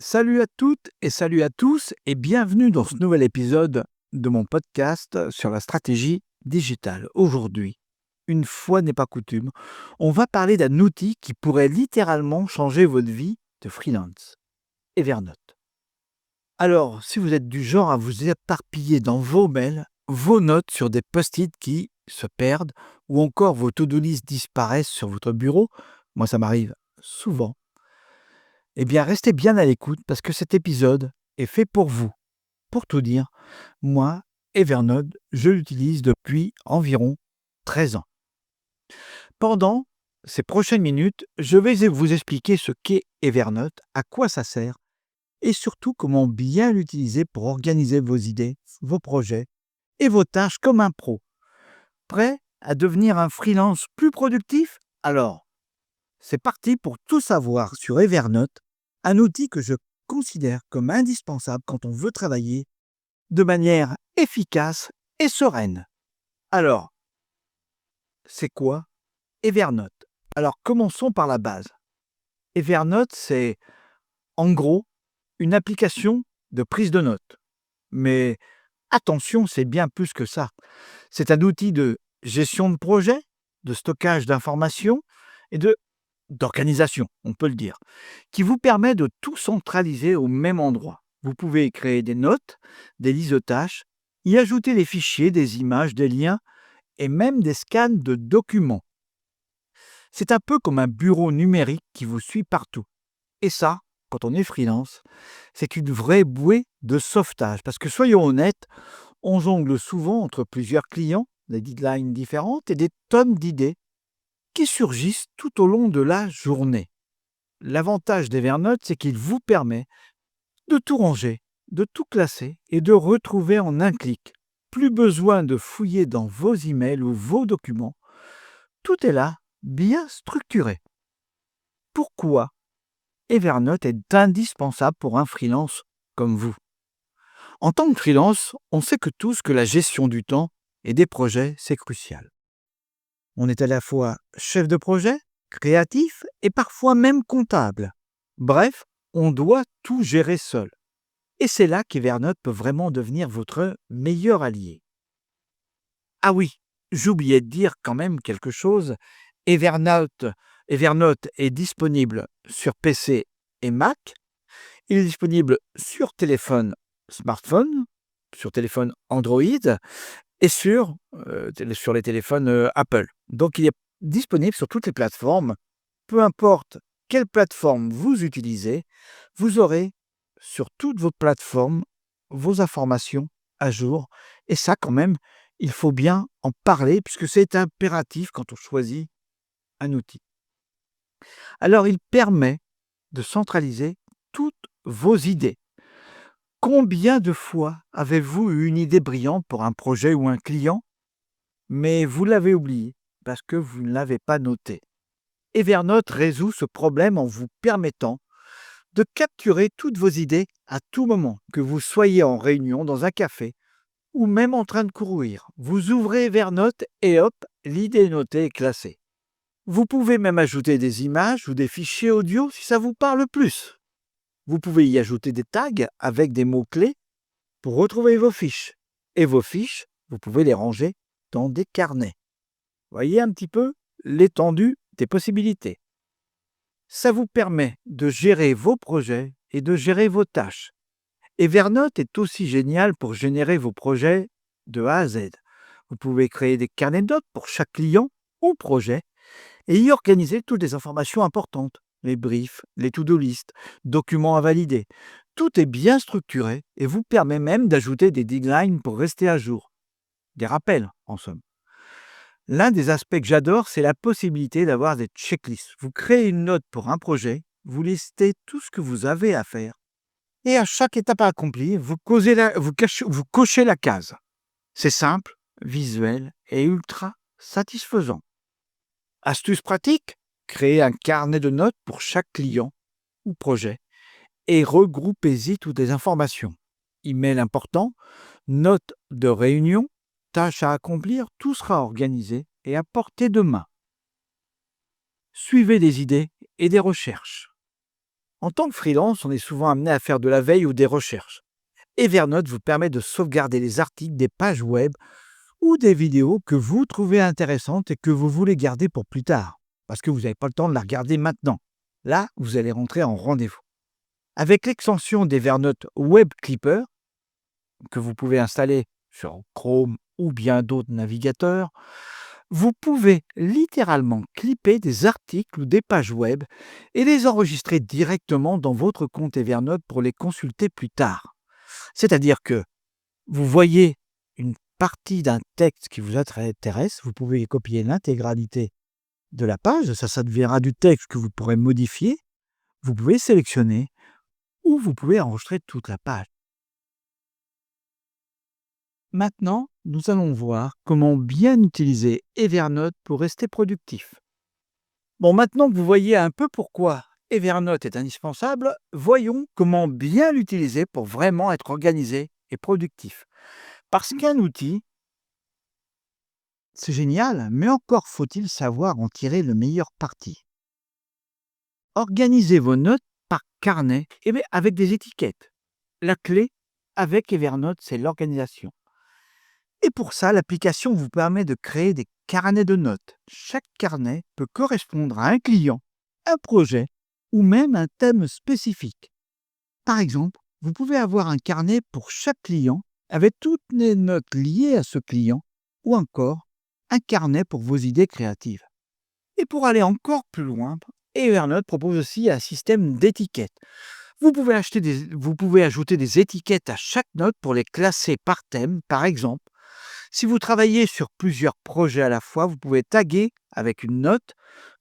Salut à toutes et salut à tous et bienvenue dans ce nouvel épisode de mon podcast sur la stratégie digitale. Aujourd'hui, une fois n'est pas coutume, on va parler d'un outil qui pourrait littéralement changer votre vie de freelance, Evernote. Alors, si vous êtes du genre à vous éparpiller dans vos mails, vos notes sur des post-it qui se perdent ou encore vos to-do list disparaissent sur votre bureau, moi ça m'arrive souvent. Eh bien, restez bien à l'écoute parce que cet épisode est fait pour vous. Pour tout dire, moi, Evernote, je l'utilise depuis environ 13 ans. Pendant ces prochaines minutes, je vais vous expliquer ce qu'est Evernote, à quoi ça sert et surtout comment bien l'utiliser pour organiser vos idées, vos projets et vos tâches comme un pro. Prêt à devenir un freelance plus productif? Alors, c'est parti pour tout savoir sur Evernote, un outil que je considère comme indispensable quand on veut travailler de manière efficace et sereine. Alors, c'est quoi Evernote? Alors, commençons par la base. Evernote, c'est en gros une application de prise de notes. Mais attention, c'est bien plus que ça. C'est un outil de gestion de projet, de stockage d'informations et d'organisation, on peut le dire, qui vous permet de tout centraliser au même endroit. Vous pouvez créer des notes, des listes de tâches, y ajouter des fichiers, des images, des liens et même des scans de documents. C'est un peu comme un bureau numérique qui vous suit partout. Et ça, quand on est freelance, c'est une vraie bouée de sauvetage. Parce que soyons honnêtes, on jongle souvent entre plusieurs clients, des deadlines différentes et des tonnes d'idées qui surgissent tout au long de la journée. L'avantage d'Evernote, c'est qu'il vous permet de tout ranger, de tout classer et de retrouver en un clic. Plus besoin de fouiller dans vos emails ou vos documents. Tout est là, bien structuré. Pourquoi Evernote est indispensable pour un freelance comme vous? En tant que freelance, on sait que tous que la gestion du temps et des projets, c'est crucial. On est à la fois chef de projet, créatif et parfois même comptable. Bref, on doit tout gérer seul. Et c'est là qu'Evernote peut vraiment devenir votre meilleur allié. Ah oui, j'oubliais de dire quand même quelque chose. Evernote, Evernote est disponible sur PC et Mac. Il est disponible sur téléphone smartphone, sur téléphone Android et sur les téléphones Apple. Donc il est disponible sur toutes les plateformes. Peu importe quelle plateforme vous utilisez, vous aurez sur toutes vos plateformes vos informations à jour. Et ça, quand même, il faut bien en parler puisque c'est impératif quand on choisit un outil. Alors, il permet de centraliser toutes vos idées. Combien de fois avez-vous eu une idée brillante pour un projet ou un client, mais vous l'avez oublié parce que vous ne l'avez pas noté? Evernote résout ce problème en vous permettant de capturer toutes vos idées à tout moment, que vous soyez en réunion, dans un café ou même en train de courir. Vous ouvrez Evernote et hop, l'idée notée est classée. Vous pouvez même ajouter des images ou des fichiers audio si ça vous parle plus. Vous pouvez y ajouter des tags avec des mots-clés pour retrouver vos fiches. Et vos fiches, vous pouvez les ranger dans des carnets. Voyez un petit peu l'étendue des possibilités. Ça vous permet de gérer vos projets et de gérer vos tâches. Evernote est aussi génial pour générer vos projets de A à Z. Vous pouvez créer des carnets de notes pour chaque client ou projet et y organiser toutes les informations importantes, les briefs, les to-do list, documents à valider. Tout est bien structuré et vous permet même d'ajouter des deadlines pour rester à jour. Des rappels, en somme. L'un des aspects que j'adore, c'est la possibilité d'avoir des checklists. Vous créez une note pour un projet, vous listez tout ce que vous avez à faire et à chaque étape accomplie, vous cochez la case. C'est simple, visuel et ultra satisfaisant. Astuce pratique, créez un carnet de notes pour chaque client ou projet et regroupez-y toutes les informations. Email important, notes de réunion, tâches à accomplir, tout sera organisé et à portée de main. Suivez des idées et des recherches. En tant que freelance, on est souvent amené à faire de la veille ou des recherches. Evernote vous permet de sauvegarder les articles, des pages web ou des vidéos que vous trouvez intéressantes et que vous voulez garder pour plus tard, parce que vous n'avez pas le temps de la regarder maintenant. Là, vous allez rentrer en rendez-vous. Avec l'extension d'Evernote Web Clipper, que vous pouvez installer sur Chrome ou bien d'autres navigateurs, vous pouvez littéralement clipper des articles ou des pages web et les enregistrer directement dans votre compte Evernote pour les consulter plus tard. C'est-à-dire que vous voyez une partie d'un texte qui vous intéresse, vous pouvez copier l'intégralité de la page, ça deviendra du texte que vous pourrez modifier, vous pouvez sélectionner ou vous pouvez enregistrer toute la page. Maintenant, nous allons voir comment bien utiliser Evernote pour rester productif. Bon, maintenant que vous voyez un peu pourquoi Evernote est indispensable, voyons comment bien l'utiliser pour vraiment être organisé et productif. Parce qu'un outil, c'est génial, mais encore faut-il savoir en tirer le meilleur parti. Organisez vos notes par carnet et avec des étiquettes. La clé avec Evernote, c'est l'organisation. Et pour ça, l'application vous permet de créer des carnets de notes. Chaque carnet peut correspondre à un client, un projet ou même un thème spécifique. Par exemple, vous pouvez avoir un carnet pour chaque client avec toutes les notes liées à ce client ou encore un carnet pour vos idées créatives. Et pour aller encore plus loin, Evernote propose aussi un système d'étiquettes. Vous pouvez ajouter des étiquettes à chaque note pour les classer par thème, par exemple. Si vous travaillez sur plusieurs projets à la fois, vous pouvez taguer avec une note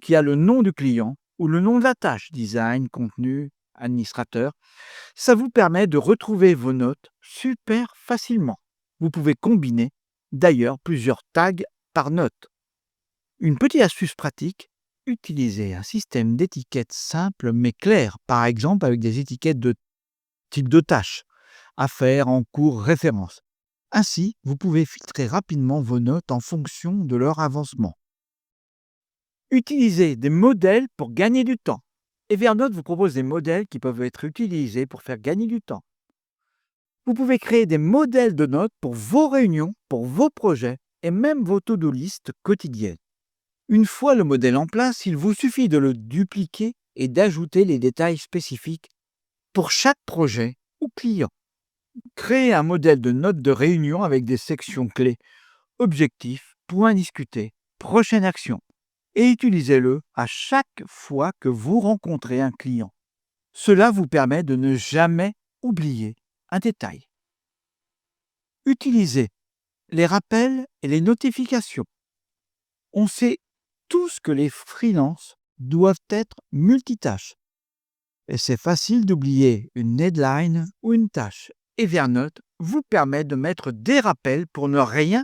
qui a le nom du client ou le nom de la tâche, design, contenu, administrateur. Ça vous permet de retrouver vos notes super facilement. Vous pouvez combiner d'ailleurs plusieurs tags par note. Une petite astuce pratique, utilisez un système d'étiquettes simple mais clair, par exemple avec des étiquettes de type de tâche, affaires, en cours, références. Ainsi, vous pouvez filtrer rapidement vos notes en fonction de leur avancement. Utilisez des modèles pour gagner du temps. Evernote vous propose des modèles qui peuvent être utilisés pour faire gagner du temps. Vous pouvez créer des modèles de notes pour vos réunions, pour vos projets et même vos to-do list quotidiennes. Une fois le modèle en place, il vous suffit de le dupliquer et d'ajouter les détails spécifiques pour chaque projet ou client. Créez un modèle de notes de réunion avec des sections clés, objectifs, points discutés, prochaine action, et utilisez-le à chaque fois que vous rencontrez un client. Cela vous permet de ne jamais oublier un détail. Utilisez les rappels et les notifications. On sait tous que les freelances doivent être multitâches. Et c'est facile d'oublier une deadline ou une tâche. Evernote vous permet de mettre des rappels pour ne rien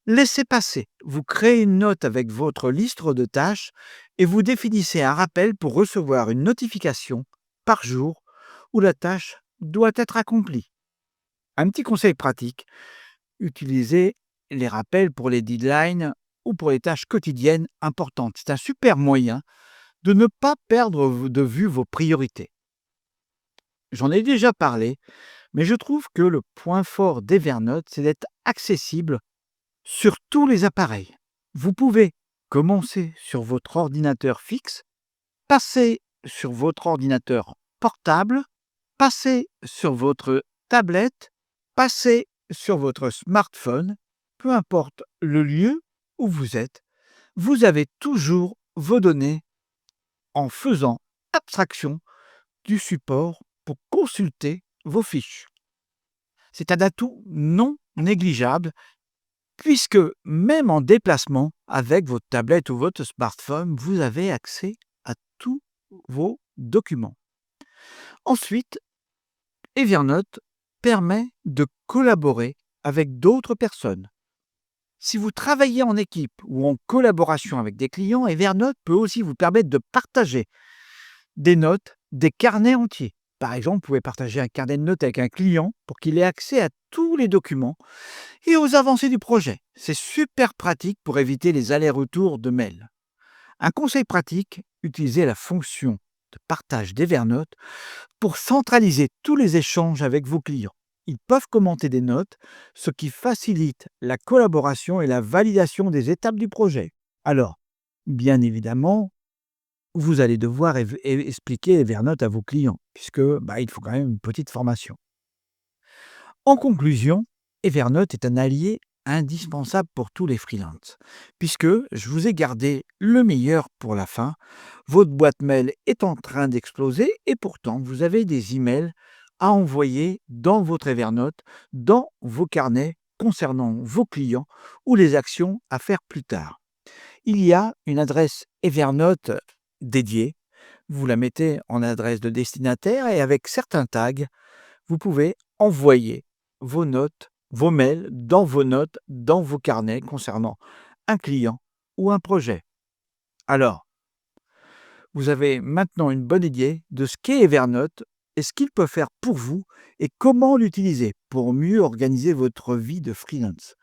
laisser passer. Vous créez une note avec votre liste de tâches et vous définissez un rappel pour recevoir une notification par jour où la tâche doit être accomplie. Un petit conseil pratique, utilisez les rappels pour les deadlines ou pour les tâches quotidiennes importantes. C'est un super moyen de ne pas perdre de vue vos priorités. J'en ai déjà parlé, mais je trouve que le point fort d'Evernote, c'est d'être accessible sur tous les appareils. Vous pouvez commencer sur votre ordinateur fixe, passer sur votre ordinateur portable, passer sur votre tablette, passer sur votre smartphone, peu importe le lieu où vous êtes, vous avez toujours vos données en faisant abstraction du support pour consulter vos fiches. C'est un atout non négligeable puisque même en déplacement avec votre tablette ou votre smartphone, vous avez accès à tous vos documents. Ensuite, Evernote permet de collaborer avec d'autres personnes. Si vous travaillez en équipe ou en collaboration avec des clients, Evernote peut aussi vous permettre de partager des notes, des carnets entiers. Par exemple, vous pouvez partager un carnet de notes avec un client pour qu'il ait accès à tous les documents et aux avancées du projet. C'est super pratique pour éviter les allers-retours de mails. Un conseil pratique, utilisez la fonction de partage d'Evernote pour centraliser tous les échanges avec vos clients. Ils peuvent commenter des notes, ce qui facilite la collaboration et la validation des étapes du projet. Alors, bien évidemment, vous allez devoir expliquer Evernote à vos clients, puisque il faut quand même une petite formation. En conclusion, Evernote est un allié indispensable pour tous les freelances, puisque je vous ai gardé le meilleur pour la fin. Votre boîte mail est en train d'exploser et pourtant vous avez des emails à envoyer dans votre Evernote, dans vos carnets concernant vos clients ou les actions à faire plus tard. Il y a une adresse Evernote dédiée. Vous la mettez en adresse de destinataire et avec certains tags, vous pouvez envoyer vos notes, vos mails dans vos notes, dans vos carnets concernant un client ou un projet. Alors, vous avez maintenant une bonne idée de ce qu'est Evernote et ce qu'il peut faire pour vous et comment l'utiliser pour mieux organiser votre vie de freelance.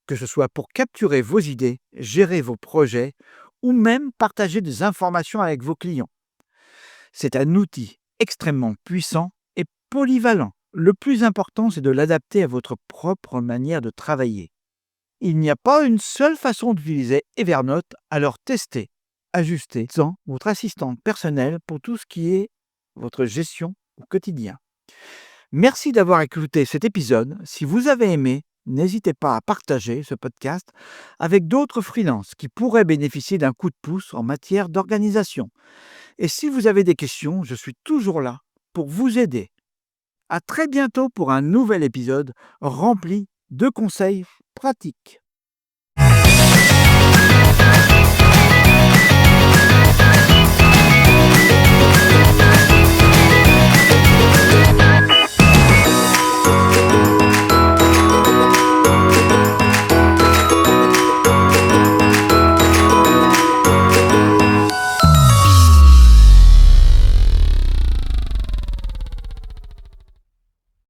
Que ce soit pour capturer vos idées, gérer vos projets ou même partager des informations avec vos clients. C'est un outil extrêmement puissant et polyvalent. Le plus important, c'est de l'adapter à votre propre manière de travailler. Il n'y a pas une seule façon d'utiliser Evernote, alors testez, ajustez votre assistant personnel pour tout ce qui est votre gestion au quotidien. Merci d'avoir écouté cet épisode. Si vous avez aimé, n'hésitez pas à partager ce podcast avec d'autres freelances qui pourraient bénéficier d'un coup de pouce en matière d'organisation. Et si vous avez des questions, je suis toujours là pour vous aider. À très bientôt pour un nouvel épisode rempli de conseils pratiques.